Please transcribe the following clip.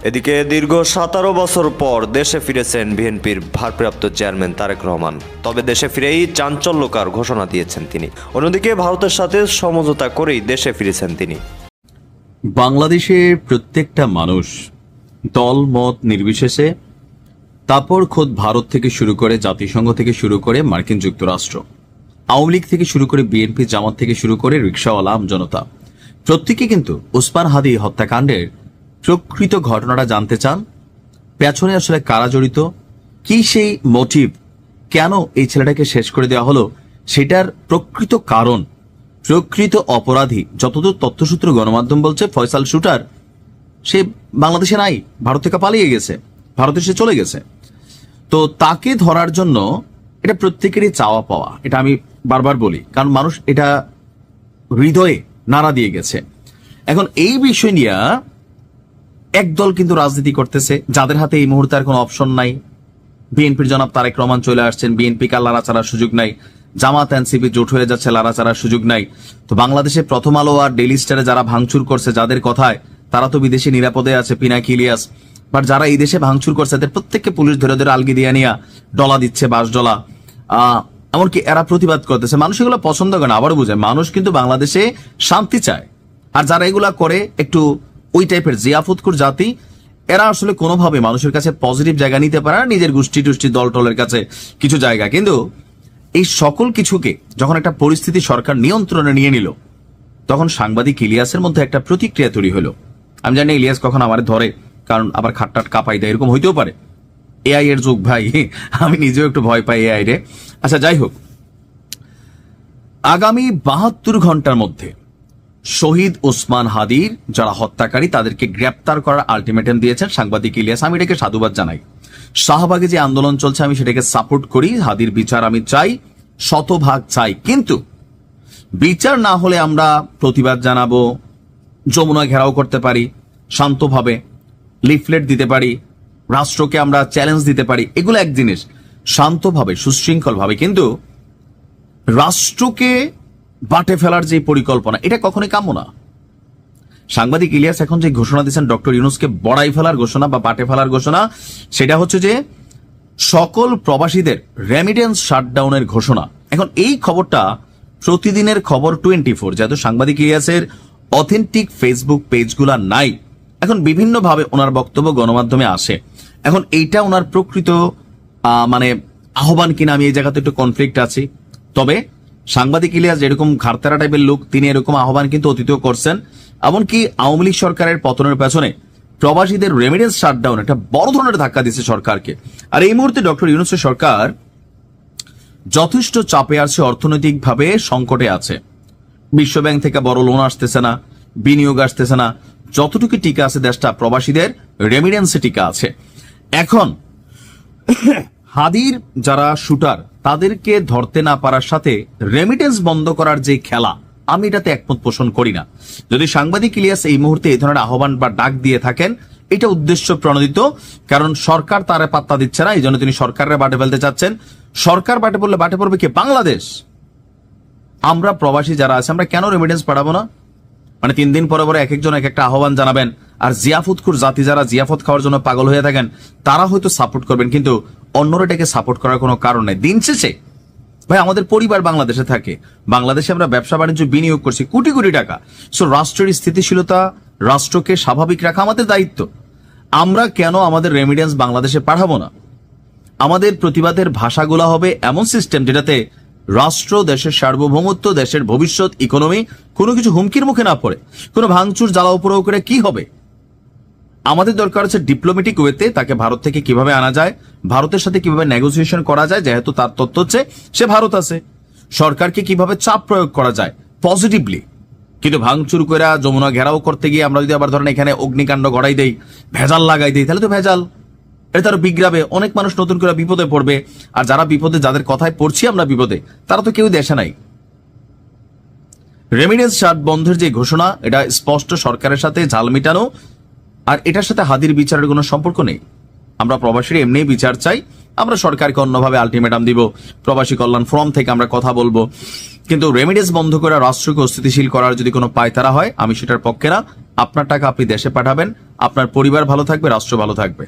এদিকে দীর্ঘ 17 বছর পর দেশে ফিরেছেন বিএনপির ভারপ্রাপ্ত চেয়ারম্যান তারেক রহমান। তবে দেশে ফিরেই চাঞ্চল্যকর ঘোষণা দিয়েছেন তিনি। অন্যদিকে ভারতের সাথে সমঝোতা করেই দেশে ফিরেছেন তিনি। বাংলাদেশের প্রত্যেকটা মানুষ দল মত নির্বিশেষে, তারপর খোদ ভারত থেকে শুরু করে জাতিসংঘ থেকে শুরু করে মার্কিন যুক্তরাষ্ট্র, আওয়ামী লীগ থেকে শুরু করে বিএনপি, জামাত থেকে শুরু করে রিকশাওয়ালা জনতা, প্রত্যেকে কিন্তু ওসমান হাদি হত্যাকাণ্ডের প্রকৃত ঘটনাটা জানতে চান। পেছনে আসলে কারা জড়িত, কি সেই মোটিভ, কেন এই ছেলেটাকে শেষ করে দেওয়া হলো, সেটার প্রকৃত কারণ, প্রকৃত অপরাধী। যতদূর তথ্যসূত্র গণমাধ্যম বলছে, ফয়সাল শুটার সে বাংলাদেশে নাই, ভারত থেকে পালিয়ে গেছে, ভারতে সে চলে গেছে। তো তাকে ধরার জন্য এটা প্রত্যেকেরই চাওয়া পাওয়া, এটা আমি বারবার বলি, কারণ মানুষ এটা হৃদয়ে নাড়া দিয়ে গেছে। এখন এই বিষয় নিয়ে একদল কিন্তু রাজনীতি করতেছে, যাদের হাতে এই মুহূর্তে আর কোনো অপশন নাই। বিএনপির জনাব তারেক রহমান চলে আসছেন, বিএনপিকে আর লাড়াচাড়ার সুযোগ নাই। জামাত এনসিপি জোট হয়ে যাচ্ছে, লাড়াচাড়ার সুযোগ নাই। তো বাংলাদেশে প্রথম আলো আর ডেইলি স্টারে যারা ভাঙচুর করছে, যাদের কথায় তারা তো বিদেশে নিরাপদে আছে, পিনাকি ইলিয়াস, বাট যারা এই দেশে ভাঙচুর করছে তাদের প্রত্যেককে পুলিশ ধরে ধরে আলগি দিয়ে নিয়ে ডলা দিচ্ছে, বাস ডলা। এমনকি এরা প্রতিবাদ করতেছে। মানুষ এগুলো পছন্দ করে না, আবার বুঝে, মানুষ কিন্তু বাংলাদেশে শান্তি চায়। আর যারা এগুলা করে একটু ওই টাইপের জিয়াফতকুর জাতি, এরা আসলে কোনোভাবে মানুষের কাছে পজিটিভ জায়গা নিতে পারে না, নিজের গোষ্ঠী টুষ্টি দল টলের কাছে কিছু জায়গা। কিন্তু এই সকল কিছুকে যখন একটা পরিস্থিতি সরকার নিয়ন্ত্রণে নিয়ে নিল, তখন সাংবাদিক ইলিয়াসের মধ্যে একটা প্রতিক্রিয়া তৈরি হলো। আমি জানি ইলিয়াস কখন আমার ধরে, কারণ আবার খাট্টাট কাঁপাই দেয়, এরকম হইতেও পারে। এআই এর যুগ ভাই, আমি নিজেও একটু ভয় পাই এআই রে। আচ্ছা, যাই হোক, আগামী 72 ঘন্টার মধ্যে শহীদ ওসমান হাদির যারা হত্যাকারী তাদেরকে গ্রেপ্তার করার আলটিমেটাম দিয়েছেন সাংবাদিক ইলিয়াস। আমি এটাকে সাধুবাদ জানাই। শাহবাগে যে আন্দোলন চলছে আমি সেটাকে সাপোর্ট করি। হাদির বিচার আমি চাই, শতভাগ চাই। কিন্তু বিচার না হলে আমরা প্রতিবাদ জানাবো, যমুনা ঘেরাও করতে পারি, শান্তভাবে লিফলেট দিতে পারি, রাষ্ট্রকে আমরা চ্যালেঞ্জ দিতে পারি, এগুলো এক জিনিস, শান্তভাবে সুশৃঙ্খল ভাবে। কিন্তু রাষ্ট্রকে বাটে ফেলার যে পরিকল্পনা, এটা কখনোই কাম্য না। সাংবাদিক ইলিয়াস এখন যে ঘোষণা দিচ্ছেন ডক্টর ইউনূসকে বড়াই ফেলার ঘোষণা বা বাটে ফেলার ঘোষণা, সেটা হচ্ছে যে সকল প্রবাসীদের রেমিটেন্স শাটডাউনের ঘোষণা। এখন এই খবরটা প্রতিদিনের খবর 24, যেহেতু সাংবাদিক ইলিয়াসের অথেন্টিক ফেসবুক পেজগুলা নাই, এখন বিভিন্নভাবে ওনার বক্তব্য গণমাধ্যমে আসে। এখন এইটা ওনার প্রকৃত মানে আহ্বান কিনা, আমি এই জায়গাতে একটু কনফ্লিক্ট আছি। তবে সাংবাদিক ইলিয়াস যেরকম ঘাড়তেরা টাইপের লোক, তিনি এরকম আহ্বান কিন্তু অতীতেও করছেন। এমনকি আওয়ামী লীগ সরকারের পতনের পেছনে প্রবাসীদের রেমিটেন্স শাটডাউন একটা বড় ধরনের ধাক্কা দিচ্ছে সরকারকে। আর এই মুহূর্তে ডক্টর ইউনূসের সরকার যথেষ্ট চাপে আছে, অর্থনৈতিকভাবে সংকটে আছে। বিশ্বব্যাংক থেকে বড় লোন আসতেছে না, বিনিয়োগ আসতেছে না। যতটুকু টিকা আছে দেশটা প্রবাসীদের রেমিটেন্সে টিকা আছে। এখন হাদির যারা শুটার, তাদেরকে ধরতে না পারার সাথে রেমিটেন্স বন্ধ করার যে খেলা, আমি এটাতে একমত পোষণ করি না। যদি সাংবাদিক ইলিয়াস এই মুহূর্তে এই ধরনের আহ্বান বা ডাক দিয়ে থাকেন, এটা উদ্দেশ্য প্রণোদিত, কারণ সরকার তারে পাত্তা দিচ্ছে না, এই জন্য তিনি সরকারের বাটে ফেলতে চাচ্ছেন। সরকার বাটে পড়লে বাটে পড়বে কি? বাংলাদেশ। আমরা প্রবাসী যারা আছে, আমরা কেন রেমিটেন্স পাঠাবো না? মানে 3 দিন পরে পরে এক একজন এক একটা আহ্বান জানাবেন, আর জিয়াফতকুর জাতি যারা জিয়াফত খাওয়ার জন্য পাগল হয়ে থাকেন, তারা হয়তো সাপোর্ট করবেন, কিন্তু অন্যরা এটাকে সাপোর্ট করার কোনো কারণ নেই। দিন শেষে ভাই আমাদের পরিবার বাংলাদেশে থাকে, বাংলাদেশে আমরা ব্যবসা বাণিজ্য বিনিয়োগ করছি কোটি কোটি টাকা। সো রাষ্ট্রের স্থিতিশীলতা, রাষ্ট্রকে স্বাভাবিক রাখা আমাদের দায়িত্ব। আমরা কেন আমাদের রেমিটেন্স বাংলাদেশে পাঠাবো না? আমাদের প্রতিবাদের ভাষাগুলো হবে এমন সিস্টেম যেটাতে রাষ্ট্র, দেশের সার্বভৌমত্ব, দেশের ভবিষ্যৎ, ইকোনমি কোনো কিছু হুমকির মুখে না পড়ে। কোনো ভাঙচুর জ্বালা উপরেও করে কি হবে? আমাদের দরকার হচ্ছে ডিপ্লোম্যাটিক ওয়েতে তাকে ভারত থেকে কিভাবে আনা যায়, ভারতের সাথে কিভাবে নেগোসিয়েশন করা যায়, যেহেতু তার তথ্য হচ্ছে সে ভারত আছে, সরকারকে কিভাবে চাপ প্রয়োগ করা যায় পজিটিভলি। কিন্তু ভাঙচুর করে যমুনা ঘেরাও করতে গিয়ে আমরা যদি আবার ধরেন এখানে অগ্নিকাণ্ড গড়াই দেই, ভেজাল লাগাই দেই, তাহলে তো ভেজাল, এটা তার বিগ্রাবে অনেক মানুষ নতুন করে বিপদে পড়বে। আর যারা বিপদে, যাদের কথায় পড়ছি আমরা বিপদে, তারা তো কেউ দেশে নাই। রেমিটেন্স শাট বন্ধের যে ঘোষণা, এটা স্পষ্ট সরকারের সাথে ঝাল মিটানো, আর এটার সাথে হাদির বিচারের কোনো সম্পর্ক নেই। আমরা প্রবাসীরা এমনি বিচার চাই, আমরা সরকারকে অন্যভাবে আলটিমেটাম দিব, প্রবাসী কল্যাণ ফোরাম থেকে আমরা কথা বলবো। কিন্তু রেমিটেন্স বন্ধ করে রাষ্ট্রকে অস্থিতিশীল করার যদি কোনো পায়তারা হয়, আমি সেটার পক্ষে না। আপনার টাকা আপনি দেশে পাঠাবেন, আপনার পরিবার ভালো থাকবে, রাষ্ট্র ভালো থাকবে।